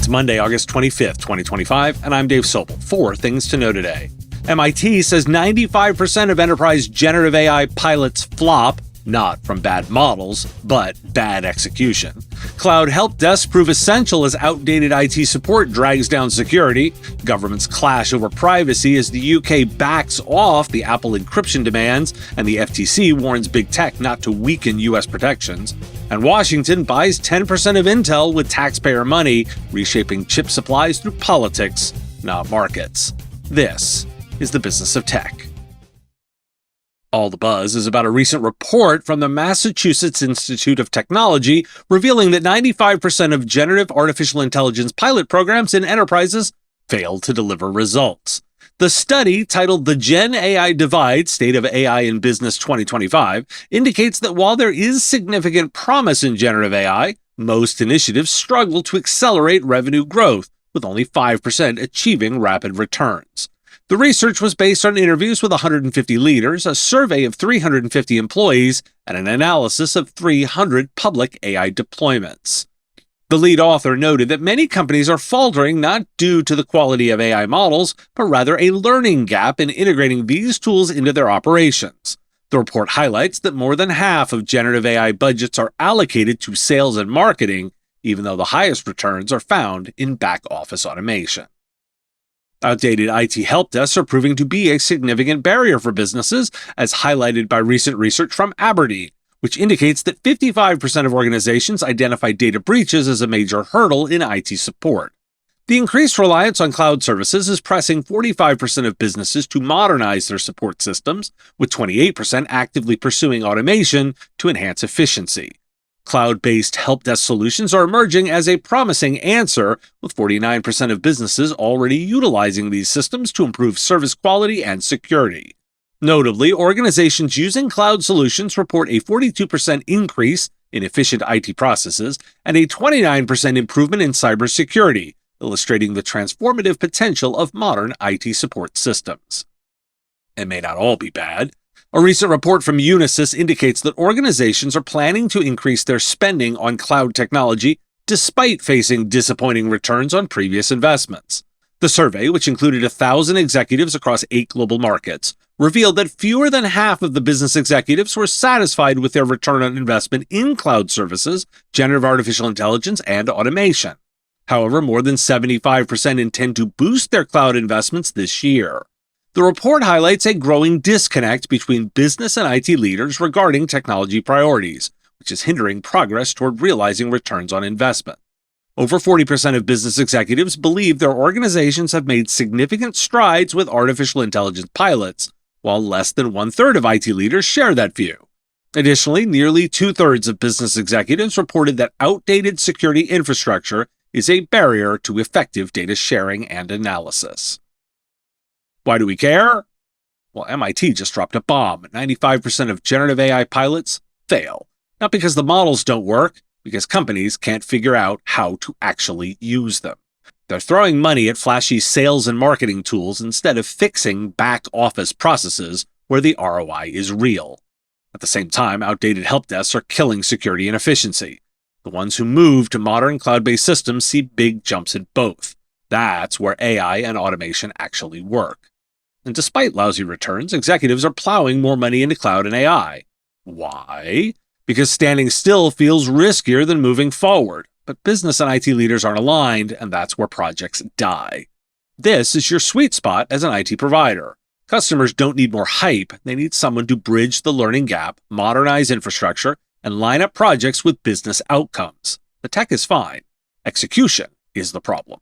It's Monday, August 25th, 2025, and I'm Dave Sobel. 4 things to know today. MIT says 95% of enterprise generative AI pilots flop, not from bad models, but bad execution. Cloud help desks prove essential as outdated IT support drags down security. Governments clash over privacy as the UK backs off the Apple encryption demands, and the FTC warns big tech not to weaken US protections. And Washington buys 10% of Intel with taxpayer money, reshaping chip supplies through politics, not markets. This is the business of tech. All the buzz is about a recent report from the Massachusetts Institute of Technology revealing that 95% of generative artificial intelligence pilot programs in enterprises fail to deliver results. The study, titled The GenAI Divide, State of AI in Business 2025, indicates that while there is significant promise in generative AI, most initiatives struggle to accelerate revenue growth, with only 5% achieving rapid returns. The research was based on interviews with 150 leaders, a survey of 350 employees, and an analysis of 300 public AI deployments. The lead author noted that many companies are faltering not due to the quality of AI models, but rather a learning gap in integrating these tools into their operations. The report highlights that more than half of generative AI budgets are allocated to sales and marketing, even though the highest returns are found in back-office automation. Outdated IT help desks are proving to be a significant barrier for businesses, as highlighted by recent research from Aberdeen, which indicates that 55% of organizations identify data breaches as a major hurdle in IT support. The increased reliance on cloud services is pressing 45% of businesses to modernize their support systems, with 28% actively pursuing automation to enhance efficiency. Cloud-based help desk solutions are emerging as a promising answer, with 49% of businesses already utilizing these systems to improve service quality and security. Notably, organizations using cloud solutions report a 42% increase in efficient IT processes and a 29% improvement in cybersecurity, illustrating the transformative potential of modern IT support systems. It may not all be bad. A recent report from Unisys indicates that organizations are planning to increase their spending on cloud technology despite facing disappointing returns on previous investments. The survey, which included 1,000 executives across 8 global markets, revealed that fewer than half of the business executives were satisfied with their return on investment in cloud services, generative artificial intelligence, and automation. However, more than 75% intend to boost their cloud investments this year. The report highlights a growing disconnect between business and IT leaders regarding technology priorities, which is hindering progress toward realizing returns on investment. Over 40% of business executives believe their organizations have made significant strides with artificial intelligence pilots, while less than 1/3 of IT leaders share that view. Additionally, nearly 2/3 of business executives reported that outdated security infrastructure is a barrier to effective data sharing and analysis. Why do we care? Well, MIT just dropped a bomb. 95% of generative AI pilots fail. Not because the models don't work, because companies can't figure out how to actually use them. They're throwing money at flashy sales and marketing tools instead of fixing back-office processes where the ROI is real. At the same time, outdated help desks are killing security and efficiency. The ones who move to modern cloud-based systems see big jumps in both. That's where AI and automation actually work. And despite lousy returns, executives are plowing more money into cloud and AI. Why? Because standing still feels riskier than moving forward. But business and IT leaders aren't aligned, and that's where projects die. This is your sweet spot as an IT provider. Customers don't need more hype. They need someone to bridge the learning gap, modernize infrastructure, and line up projects with business outcomes. The tech is fine. Execution is the problem.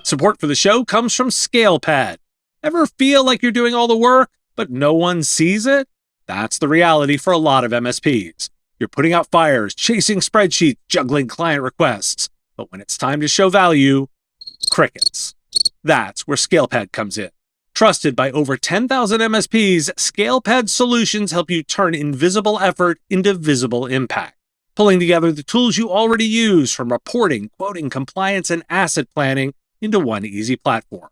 Support for the show comes from ScalePad. Ever feel like you're doing all the work, but no one sees it? That's the reality for a lot of MSPs. You're putting out fires, chasing spreadsheets, juggling client requests. But when it's time to show value, crickets. That's where ScalePad comes in. Trusted by over 10,000 MSPs, ScalePad solutions help you turn invisible effort into visible impact, pulling together the tools you already use, from reporting, quoting, compliance, and asset planning, into one easy platform.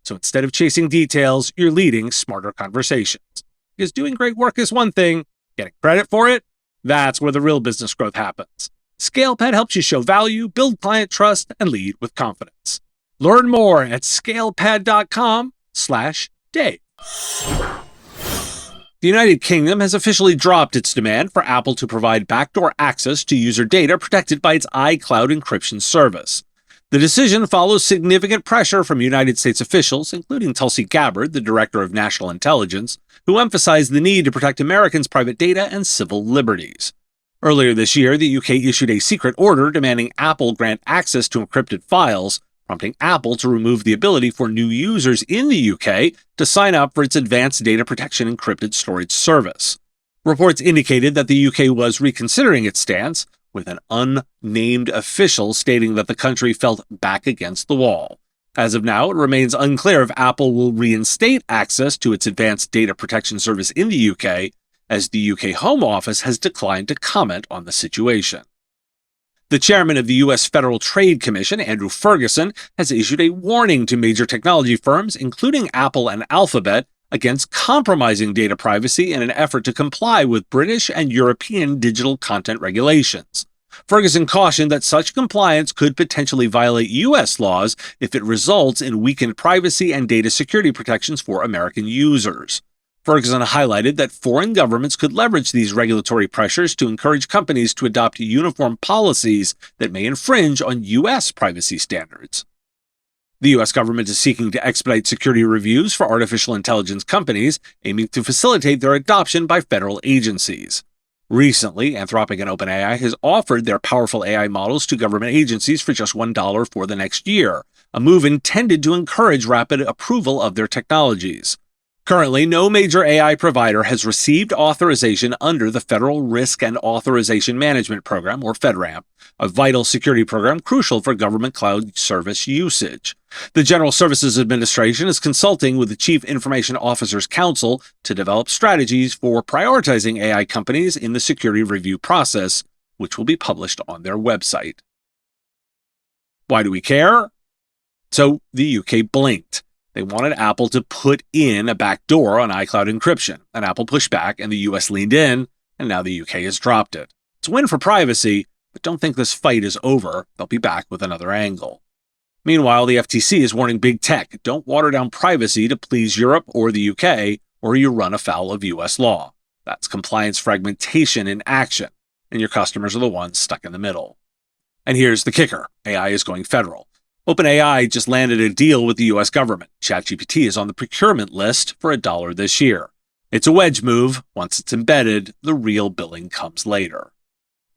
So instead of chasing details, you're leading smarter conversations. Because doing great work is one thing, getting credit for it, that's where the real business growth happens. ScalePad helps you show value, build client trust, and lead with confidence. Learn more at scalepad.com/Dave. The United Kingdom has officially dropped its demand for Apple to provide backdoor access to user data protected by its iCloud encryption service. The decision follows significant pressure from United States officials, including Tulsi Gabbard, the Director of National Intelligence, who emphasized the need to protect Americans' private data and civil liberties. Earlier this year, the UK issued a secret order demanding Apple grant access to encrypted files, prompting Apple to remove the ability for new users in the UK to sign up for its advanced data protection encrypted storage service. Reports indicated that the UK was reconsidering its stance, with an unnamed official stating that the country felt back against the wall. As of now, it remains unclear if Apple will reinstate access to its advanced data protection service in the UK, as the UK Home Office has declined to comment on the situation. The chairman of the U.S. Federal Trade Commission, Andrew Ferguson, has issued a warning to major technology firms, including Apple and Alphabet, against compromising data privacy in an effort to comply with British and European digital content regulations. Ferguson cautioned that such compliance could potentially violate U.S. laws if it results in weakened privacy and data security protections for American users. Ferguson highlighted that foreign governments could leverage these regulatory pressures to encourage companies to adopt uniform policies that may infringe on U.S. privacy standards. The U.S. government is seeking to expedite security reviews for artificial intelligence companies, aiming to facilitate their adoption by federal agencies. Recently, Anthropic and OpenAI has offered their powerful AI models to government agencies for just $1 for the next year, a move intended to encourage rapid approval of their technologies. Currently, no major AI provider has received authorization under the Federal Risk and Authorization Management Program, or FedRAMP, a vital security program crucial for government cloud service usage. The General Services Administration is consulting with the Chief Information Officers Council to develop strategies for prioritizing AI companies in the security review process, which will be published on their website. Why do we care? So the UK blinked. They wanted Apple to put in a backdoor on iCloud encryption, and Apple pushed back, and the US leaned in, and now the UK has dropped it. It's a win for privacy, but don't think this fight is over. They'll be back with another angle. Meanwhile, the FTC is warning big tech, don't water down privacy to please Europe or the UK, or you run afoul of US law. That's compliance fragmentation in action, and your customers are the ones stuck in the middle. And here's the kicker. AI is going federal. OpenAI just landed a deal with the US government. ChatGPT is on the procurement list for $1 this year. It's a wedge move. Once it's embedded, the real billing comes later.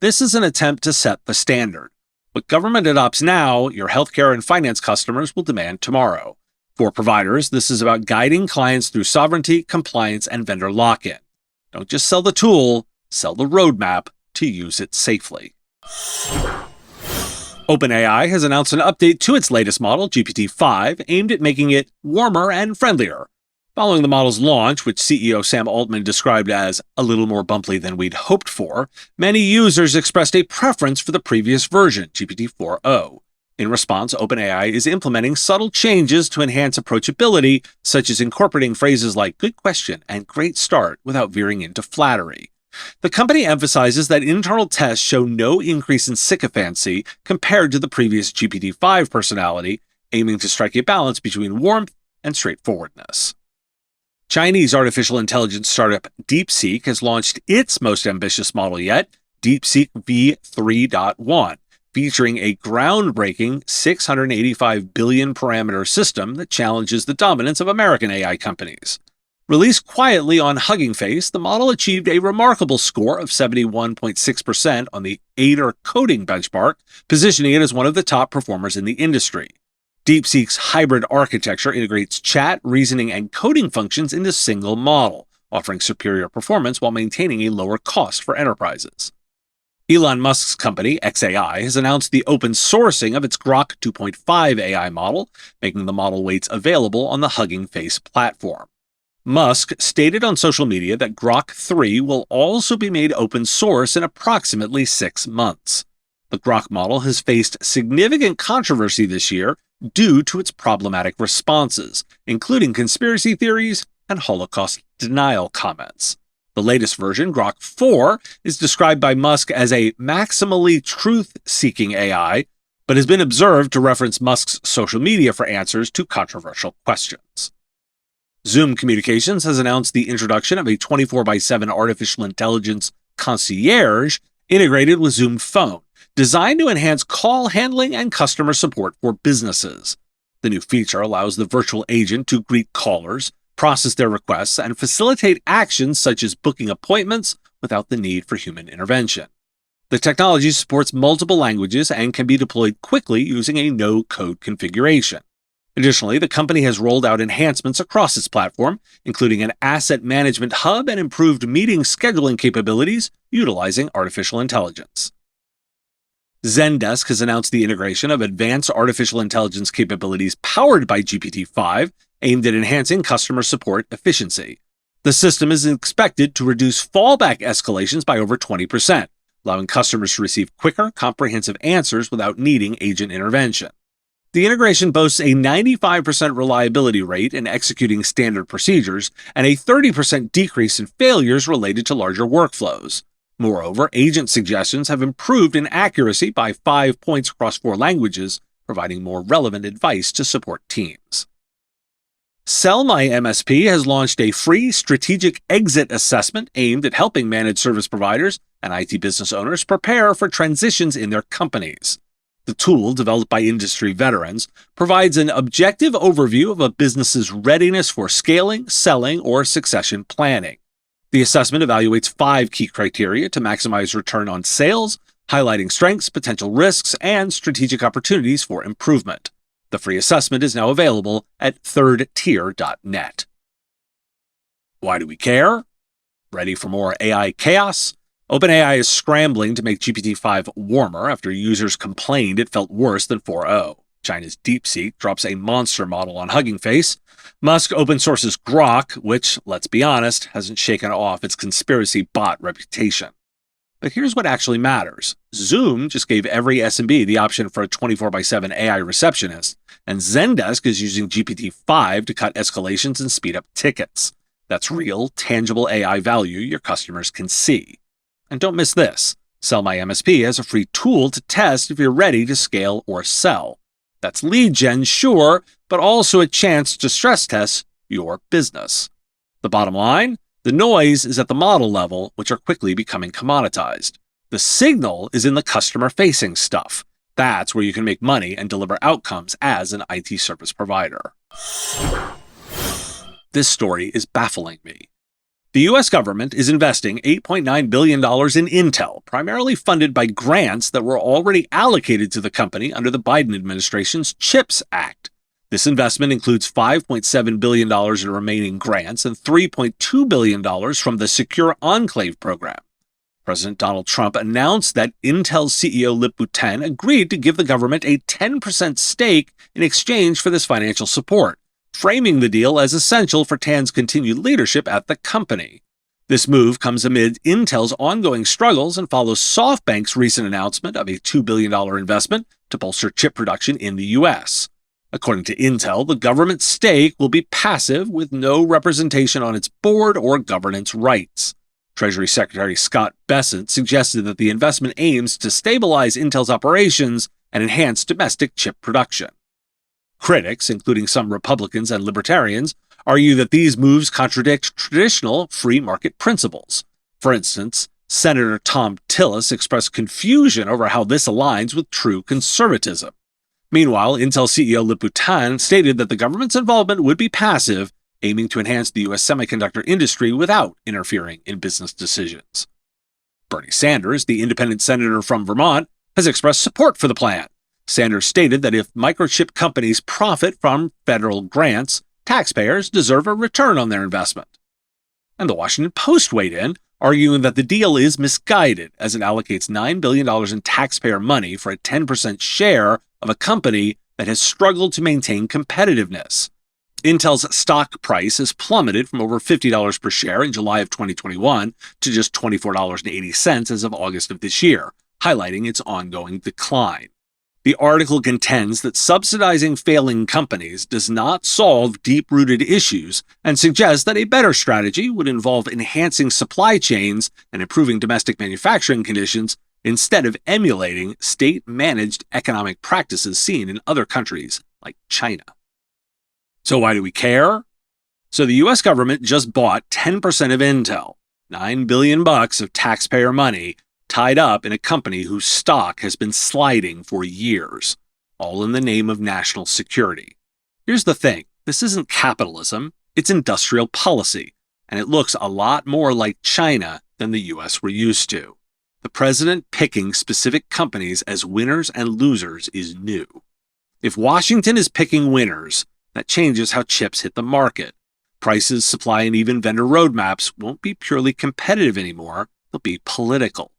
This is an attempt to set the standard. What government adopts now, your healthcare and finance customers will demand tomorrow. For providers, this is about guiding clients through sovereignty, compliance, and vendor lock-in. Don't just sell the tool, sell the roadmap to use it safely. OpenAI has announced an update to its latest model, GPT-5, aimed at making it warmer and friendlier. Following the model's launch, which CEO Sam Altman described as a little more bumpy than we'd hoped for, many users expressed a preference for the previous version, GPT-4o. In response, OpenAI is implementing subtle changes to enhance approachability, such as incorporating phrases like good question and great start without veering into flattery. The company emphasizes that internal tests show no increase in sycophancy compared to the previous GPT-5 personality, aiming to strike a balance between warmth and straightforwardness. Chinese artificial intelligence startup DeepSeek has launched its most ambitious model yet, DeepSeek v3.1, featuring a groundbreaking 685 billion parameter system that challenges the dominance of American AI companies. Released quietly on Hugging Face, the model achieved a remarkable score of 71.6% on the ADER coding benchmark, positioning it as one of the top performers in the industry. DeepSeek's hybrid architecture integrates chat, reasoning, and coding functions into a single model, offering superior performance while maintaining a lower cost for enterprises. Elon Musk's company, xAI, has announced the open sourcing of its Grok 2.5 AI model, making the model weights available on the Hugging Face platform. Musk stated on social media that Grok 3 will also be made open source in approximately 6 months. The Grok model has faced significant controversy this year due to its problematic responses, including conspiracy theories and Holocaust denial comments. The latest version, Grok 4, is described by Musk as a maximally truth-seeking AI, but has been observed to reference Musk's social media for answers to controversial questions. Zoom Communications has announced the introduction of a 24/7 artificial intelligence concierge integrated with Zoom Phone, designed to enhance call handling and customer support for businesses. The new feature allows the virtual agent to greet callers, process their requests, and facilitate actions such as booking appointments without the need for human intervention. The technology supports multiple languages and can be deployed quickly using a no-code configuration. Additionally, the company has rolled out enhancements across its platform, including an asset management hub and improved meeting scheduling capabilities utilizing artificial intelligence. Zendesk has announced the integration of advanced artificial intelligence capabilities powered by GPT-5, aimed at enhancing customer support efficiency. The system is expected to reduce fallback escalations by over 20%, allowing customers to receive quicker, comprehensive answers without needing agent intervention. The integration boasts a 95% reliability rate in executing standard procedures and a 30% decrease in failures related to larger workflows. Moreover, agent suggestions have improved in accuracy by 5 points across 4 languages, providing more relevant advice to support teams. Sell My MSP has launched a free strategic exit assessment aimed at helping managed service providers and IT business owners prepare for transitions in their companies. The tool, developed by industry veterans, provides an objective overview of a business's readiness for scaling, selling, or succession planning. The assessment evaluates 5 key criteria to maximize return on sales, highlighting strengths, potential risks, and strategic opportunities for improvement. The free assessment is now available at thirdtier.net. Why do we care? Ready for more AI chaos? OpenAI is scrambling to make GPT-5 warmer after users complained it felt worse than 4.0. China's DeepSeek drops a monster model on Hugging Face. Musk open sources Grok, which, let's be honest, hasn't shaken off its conspiracy bot reputation. But here's what actually matters. Zoom just gave every SMB the option for a 24/7 AI receptionist, and Zendesk is using GPT-5 to cut escalations and speed up tickets. That's real, tangible AI value your customers can see. And don't miss this. Sell My MSP has a free tool to test if you're ready to scale or sell. That's lead gen, sure, but also a chance to stress test your business. The bottom line? The noise is at the model level, which are quickly becoming commoditized. The signal is in the customer-facing stuff. That's where you can make money and deliver outcomes as an IT service provider. This story is baffling me. The U.S. government is investing $8.9 billion in Intel, primarily funded by grants that were already allocated to the company under the Biden administration's CHIPS Act. This investment includes $5.7 billion in remaining grants and $3.2 billion from the Secure Enclave program. President Donald Trump announced that Intel's CEO Lip-Bu Tan agreed to give the government a 10% stake in exchange for this financial support, framing the deal as essential for Tan's continued leadership at the company. This move comes amid Intel's ongoing struggles and follows SoftBank's recent announcement of a $2 billion investment to bolster chip production in the U.S. According to Intel, the government stake will be passive with no representation on its board or governance rights. Treasury Secretary Scott Bessent suggested that the investment aims to stabilize Intel's operations and enhance domestic chip production. Critics, including some Republicans and Libertarians, argue that these moves contradict traditional free market principles. For instance, Senator Tom Tillis expressed confusion over how this aligns with true conservatism. Meanwhile, Intel CEO Lip-Bu Tan stated that the government's involvement would be passive, aiming to enhance the U.S. semiconductor industry without interfering in business decisions. Bernie Sanders, the independent senator from Vermont, has expressed support for the plan. Sanders stated that if microchip companies profit from federal grants, taxpayers deserve a return on their investment. And the Washington Post weighed in, arguing that the deal is misguided as it allocates $9 billion in taxpayer money for a 10% share of a company that has struggled to maintain competitiveness. Intel's stock price has plummeted from over $50 per share in July of 2021 to just $24.80 as of August of this year, highlighting its ongoing decline. The article contends that subsidizing failing companies does not solve deep-rooted issues and suggests that a better strategy would involve enhancing supply chains and improving domestic manufacturing conditions instead of emulating state-managed economic practices seen in other countries like China. So why do we care? So the US government just bought 10% of Intel, $9 billion of taxpayer money, tied up in a company whose stock has been sliding for years, all in the name of national security. Here's the thing, this isn't capitalism, it's industrial policy, and it looks a lot more like China than the US we're used to. The president picking specific companies as winners and losers is new. If Washington is picking winners, that changes how chips hit the market. Prices, supply, and even vendor roadmaps won't be purely competitive anymore, they'll be political.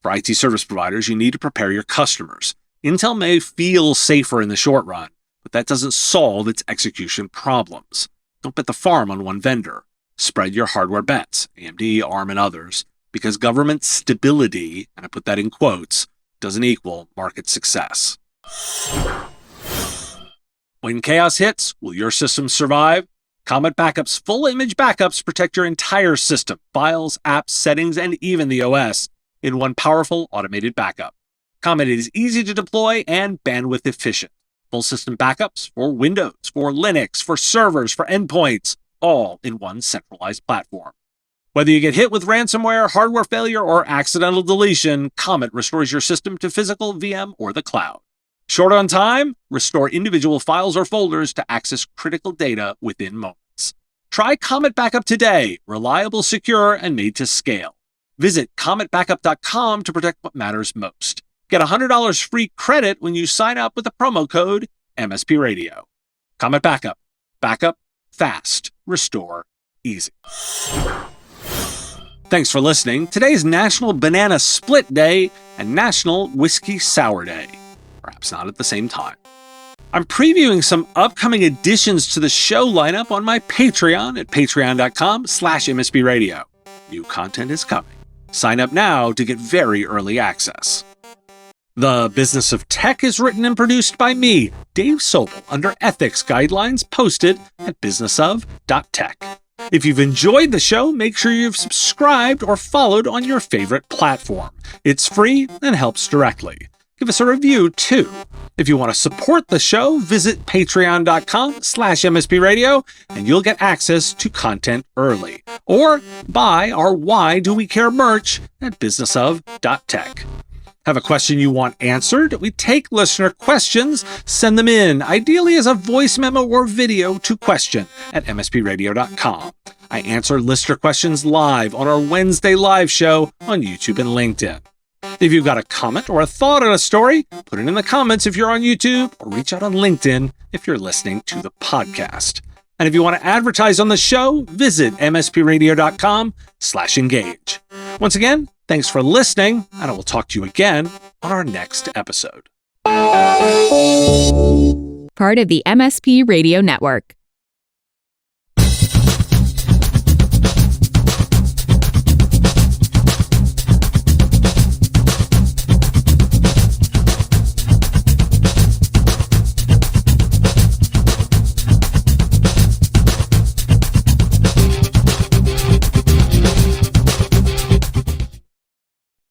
For IT service providers, you need to prepare your customers. Intel may feel safer in the short run, but that doesn't solve its execution problems. Don't bet the farm on one vendor. Spread your hardware bets, AMD, ARM, and others, because government stability, and I put that in quotes, doesn't equal market success. When chaos hits, will your system survive? Comet Backup's full image backups protect your entire system, files, apps, settings, and even the OS, in one powerful automated backup. Comet is easy to deploy and bandwidth efficient. Full system backups for Windows, for Linux, for servers, for endpoints, all in one centralized platform. Whether you get hit with ransomware, hardware failure, or accidental deletion, Comet restores your system to physical, VM, or the cloud. Short on time? Restore individual files or folders to access critical data within moments. Try Comet Backup today, reliable, secure, and made to scale. Visit cometbackup.com to protect what matters most. Get $100 free credit when you sign up with the promo code MSP Radio. Comet Backup. Backup fast. Restore easy. Thanks for listening. Today's National Banana Split Day and National Whiskey Sour Day. Perhaps not at the same time. I'm previewing some upcoming additions to the show lineup on my Patreon at patreon.com/MSP Radio. New content is coming. Sign up now to get very early access. The Business of Tech is written and produced by me, Dave Sobel, under ethics guidelines posted at businessof.tech. If you've enjoyed the show, make sure you've subscribed or followed on your favorite platform. It's free and helps directly. Give us a review, too. If you want to support the show, visit patreon.com/MSP Radio, and you'll get access to content early. Or buy our Why Do We Care merch at businessof.tech. Have a question you want answered? We take listener questions, send them in, ideally as a voice memo or video to question@mspradio.com. I answer listener questions live on our Wednesday live show on YouTube and LinkedIn. If you've got a comment or a thought on a story, put it in the comments if you're on YouTube, or reach out on LinkedIn if you're listening to the podcast. And if you want to advertise on the show, visit mspradio.com/engage. Once again, thanks for listening, and I will talk to you again on our next episode. Part of the MSP Radio Network.